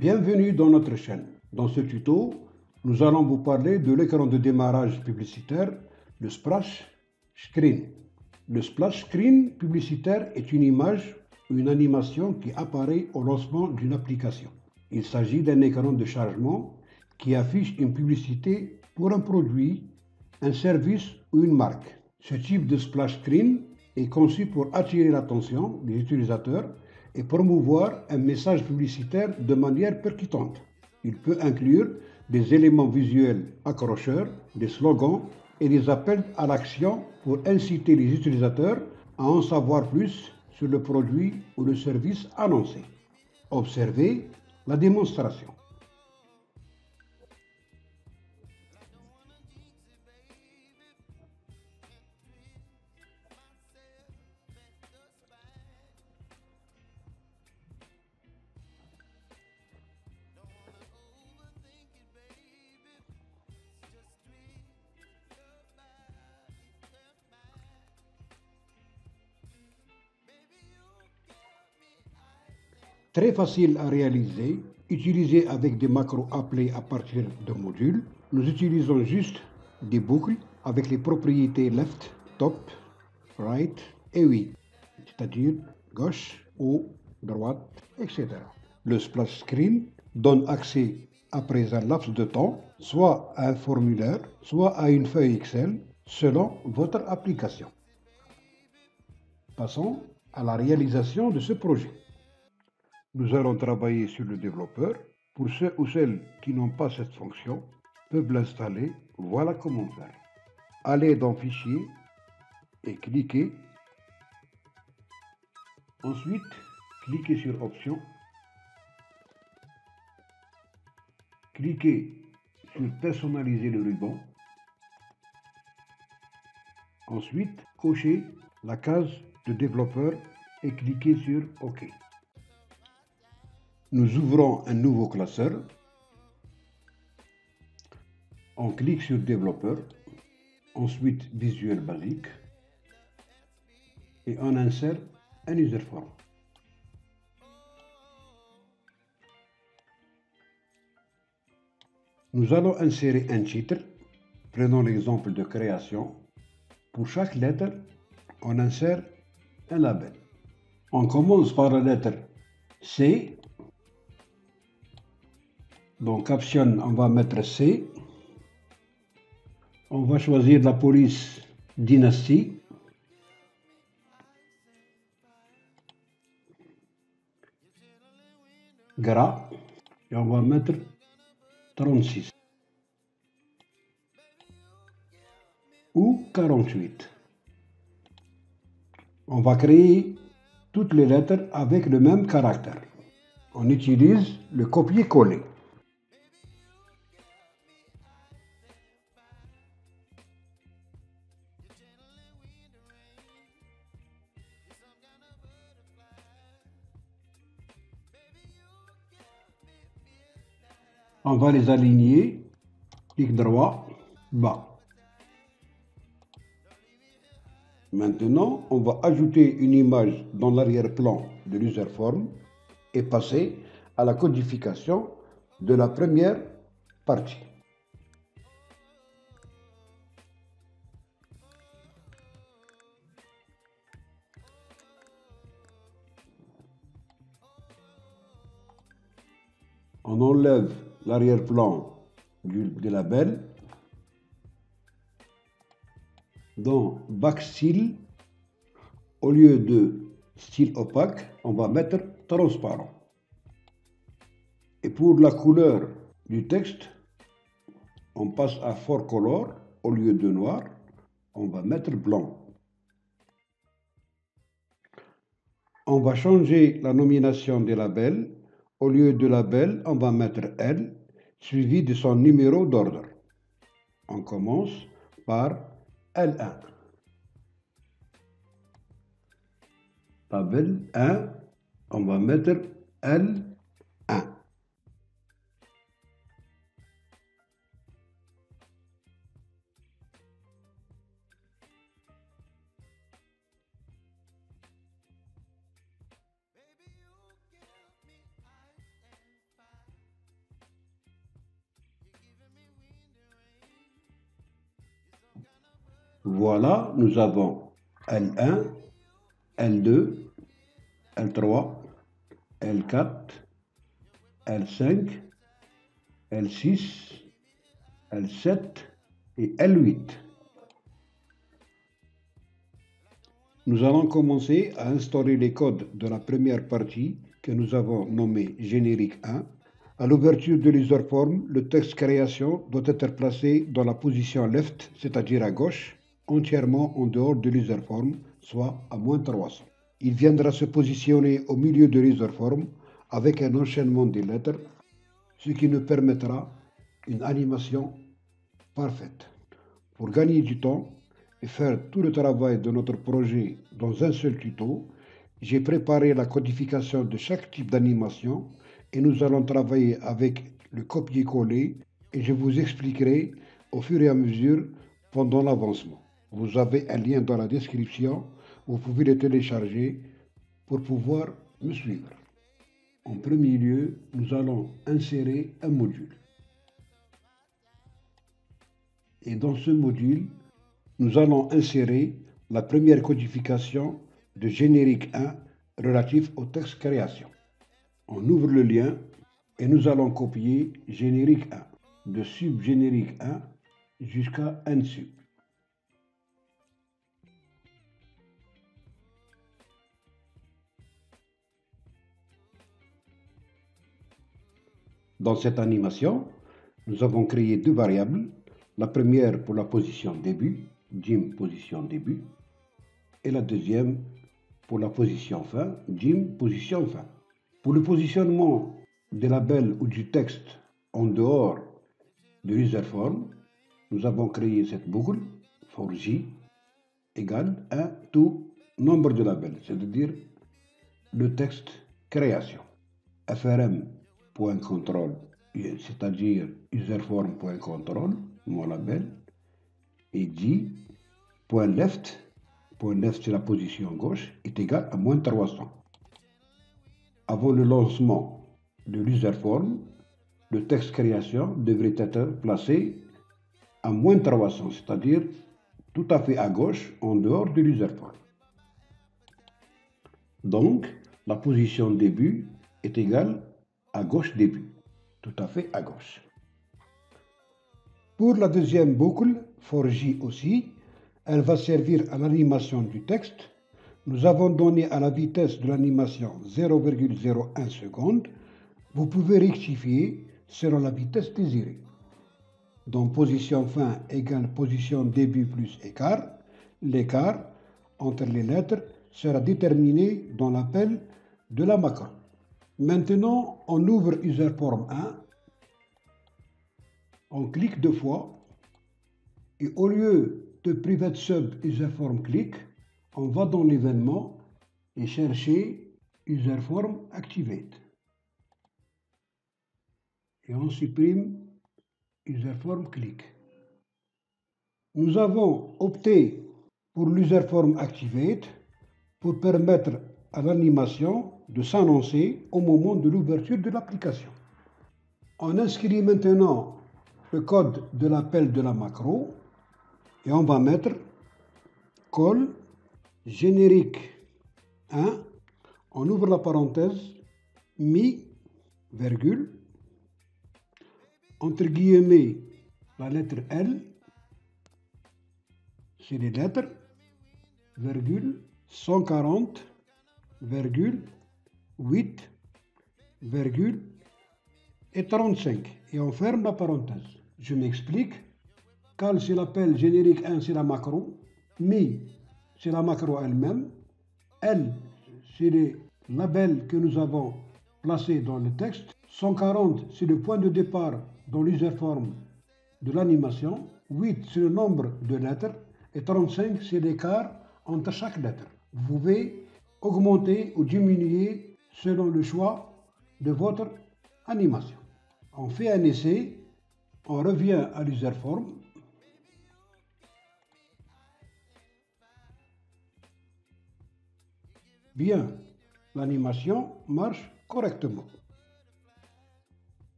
Bienvenue dans notre chaîne. Dans ce tuto, nous allons vous parler de l'écran de démarrage publicitaire, le splash screen. Le splash screen publicitaire est une image ou une animation qui apparaît au lancement d'une application. Il s'agit d'un écran de chargement qui affiche une publicité pour un produit, un service ou une marque. Ce type de splash screen est conçu pour attirer l'attention des utilisateurs et promouvoir un message publicitaire de manière percutante. Il peut inclure des éléments visuels accrocheurs, des slogans et des appels à l'action pour inciter les utilisateurs à en savoir plus sur le produit ou le service annoncé. Observez la démonstration. Très facile à réaliser, utilisé avec des macros appelés à partir de modules. Nous utilisons juste des boucles avec les propriétés left, top, right et oui, c'est-à-dire gauche, haut, droite, etc. Le splash screen donne accès après un laps de temps, soit à un formulaire, soit à une feuille Excel, selon votre application. Passons à la réalisation de ce projet. Nous allons travailler sur le développeur. Pour ceux ou celles qui n'ont pas cette fonction, peuvent l'installer. Voilà comment faire. Allez dans Fichier et cliquez. Ensuite, cliquez sur Options. Cliquez sur Personnaliser le ruban. Ensuite, cochez la case de développeur et cliquez sur OK. Nous ouvrons un nouveau classeur. On clique sur Développeur, ensuite Visuel basique et on insère un user form. Nous allons insérer un titre. Prenons l'exemple de création. Pour chaque lettre, on insère un label. On commence par la lettre C. Donc, caption, on va mettre C. On va choisir la police dynastie. Gras. Et on va mettre 36. Ou 48. On va créer toutes les lettres avec le même caractère. On utilise le copier-coller. On va les aligner, clic droit, bas. Maintenant, on va ajouter une image dans l'arrière-plan de l'user form et passer à la codification de la première partie. On enlève l'arrière-plan du label. Dans Backstyle, au lieu de style opaque, on va mettre transparent. Et pour la couleur du texte, on passe à Four Color, au lieu de noir, on va mettre blanc. On va changer la nomination des labels. Au lieu de label, on va mettre L, suivi de son numéro d'ordre. On commence par L1. Label 1, on va mettre L1. Voilà, nous avons L1, L2, L3, L4, L5, L6, L7 et L8. Nous allons commencer à instaurer les codes de la première partie que nous avons nommée générique 1. À l'ouverture de l'userform, le texte création doit être placé dans la position left, c'est-à-dire à gauche, entièrement en dehors de l'userform, soit à -300. Il viendra se positionner au milieu de l'userform avec un enchaînement des lettres, ce qui nous permettra une animation parfaite. Pour gagner du temps et faire tout le travail de notre projet dans un seul tuto, j'ai préparé la codification de chaque type d'animation et nous allons travailler avec le copier-coller et je vous expliquerai au fur et à mesure pendant l'avancement. Vous avez un lien dans la description, vous pouvez le télécharger pour pouvoir me suivre. En premier lieu, nous allons insérer un module. Et dans ce module, nous allons insérer la première codification de générique 1 relatif au texte création. On ouvre le lien et nous allons copier générique 1 de subgénérique 1 jusqu'à nsub. Dans cette animation, nous avons créé deux variables. La première pour la position début, dim position début, et la deuxième pour la position fin, dim position fin. Pour le positionnement des labels ou du texte en dehors de l'userform, nous avons créé cette boucle for j égale 1 tout nombre de labels, c'est-à-dire le texte création. frm.control, c'est-à-dire userform.control, mon label, et j.left, .left c'est la position gauche, est égal à -300. Avant le lancement de l'userform, le texte création devrait être placé à -300, c'est-à-dire tout à fait à gauche, en dehors de l'userform. Donc, la position début est égale à gauche début, tout à fait à gauche. Pour la deuxième boucle, for j aussi, elle va servir à l'animation du texte. Nous avons donné à la vitesse de l'animation 0,01 seconde. Vous pouvez rectifier selon la vitesse désirée. Donc, position fin égale position début plus écart. L'écart entre les lettres sera déterminé dans l'appel de la macro. Maintenant, on ouvre userform 1, on clique deux fois, et au lieu de private sub userform click, on va dans l'événement et chercher userform activate. Et on supprime userform click. Nous avons opté pour l'userform activate pour permettre à l'animation de s'annoncer au moment de l'ouverture de l'application. On inscrit maintenant le code de l'appel de la macro et on va mettre call générique 1, on ouvre la parenthèse, mi, virgule, entre guillemets, la lettre L, c'est les lettres, virgule, 140, virgule, 8, virgule, et 35. Et on ferme la parenthèse. Je m'explique. Cal, c'est l'appel générique 1, c'est la macro. Mi, c'est la macro elle-même. L, c'est les labels que nous avons placés dans le texte. 140, c'est le point de départ dans l'userform de l'animation. 8, c'est le nombre de lettres. Et 35, c'est l'écart entre chaque lettre. Vous pouvez augmenter ou diminuer selon le choix de votre animation. On fait un essai, on revient à l'userform. Bien, l'animation marche correctement.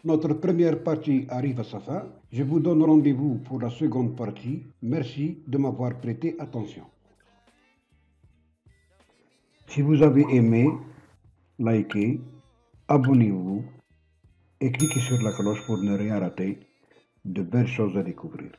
Notre première partie arrive à sa fin. Je vous donne rendez-vous pour la seconde partie. Merci de m'avoir prêté attention. Si vous avez aimé, likez, abonnez-vous et cliquez sur la cloche pour ne rien rater de belles choses à découvrir.